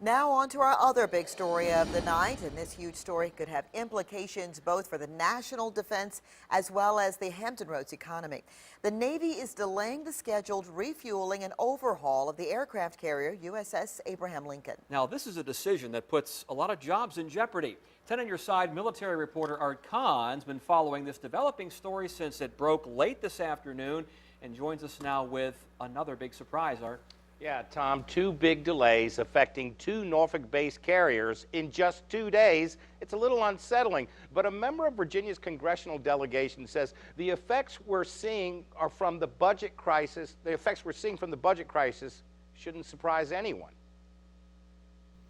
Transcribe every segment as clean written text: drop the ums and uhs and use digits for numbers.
Now on to our other big story of the night, and this huge story could have implications both for the national defense as well as the Hampton Roads economy. The Navy is delaying the scheduled refueling and overhaul of the aircraft carrier USS Abraham Lincoln. Now, this is a decision that puts a lot of jobs in jeopardy. 10 on your side, military reporter Art Kahn's been following this developing story since it broke late this afternoon and joins us now with another big surprise, Art. Yeah, Tom, two big delays affecting two Norfolk-based carriers in just 2 days. It's a little unsettling, but a member of Virginia's congressional delegation says the effects we're seeing are from the budget crisis. The effects we're seeing from the budget crisis shouldn't surprise anyone.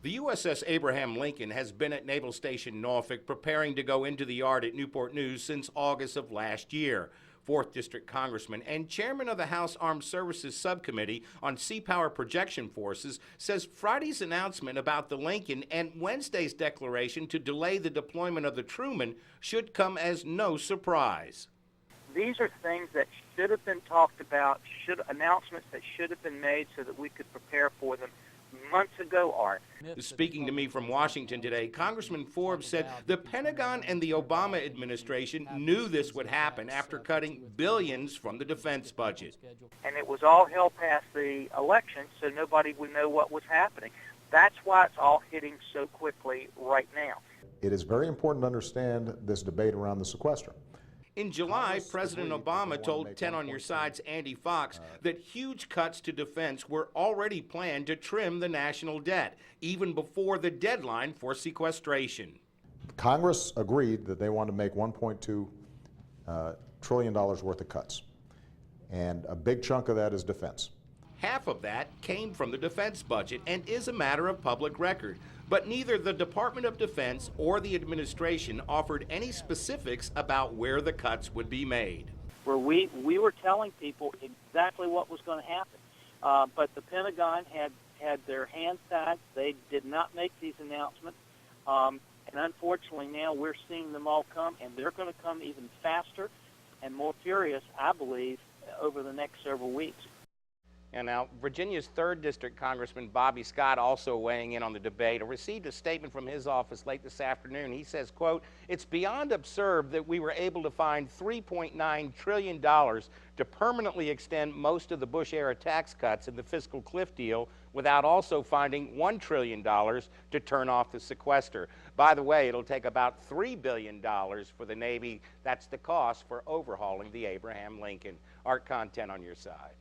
The USS Abraham Lincoln has been at Naval Station Norfolk preparing to go into the yard at Newport News since August of last year. 4th District Congressman and Chairman of the House Armed Services Subcommittee on Sea Power Projection Forces says Friday's announcement about the Lincoln and Wednesday's declaration to delay the deployment of the Truman should come as no surprise. These are things that should have been talked about, announcements that should have been made so that we could prepare for them months ago, Art. Speaking to me from Washington today, Congressman Forbes said the Pentagon and the Obama administration knew this would happen after cutting billions from the defense budget. And it was all held past the election, so nobody would know what was happening. That's why it's all hitting so quickly right now. It is very important to understand this debate around the sequester. In July, President Obama told 10 on your side's Andy Fox that huge cuts to defense were already planned to trim the national debt, even before the deadline for sequestration. Congress agreed that they wanted to make $1.2 trillion worth of cuts, and a big chunk of that is defense. Half of that came from the defense budget and is a matter of public record. But neither the Department of Defense or the administration offered any specifics about where the cuts would be made. Where we were telling people exactly what was going to happen. But the Pentagon had their hands tied. They did not make these announcements. And unfortunately now we're seeing them all come, and they're going to come even faster and more furious, I believe, over the next several weeks. And now, Virginia's 3rd District Congressman Bobby Scott, also weighing in on the debate, received a statement from his office late this afternoon. He says, quote, "It's beyond absurd that we were able to find $3.9 trillion to permanently extend most of the Bush-era tax cuts in the fiscal cliff deal without also finding $1 trillion to turn off the sequester. By the way, it'll take about $3 billion for the Navy. That's the cost for overhauling the Abraham Lincoln." Art Content on your side.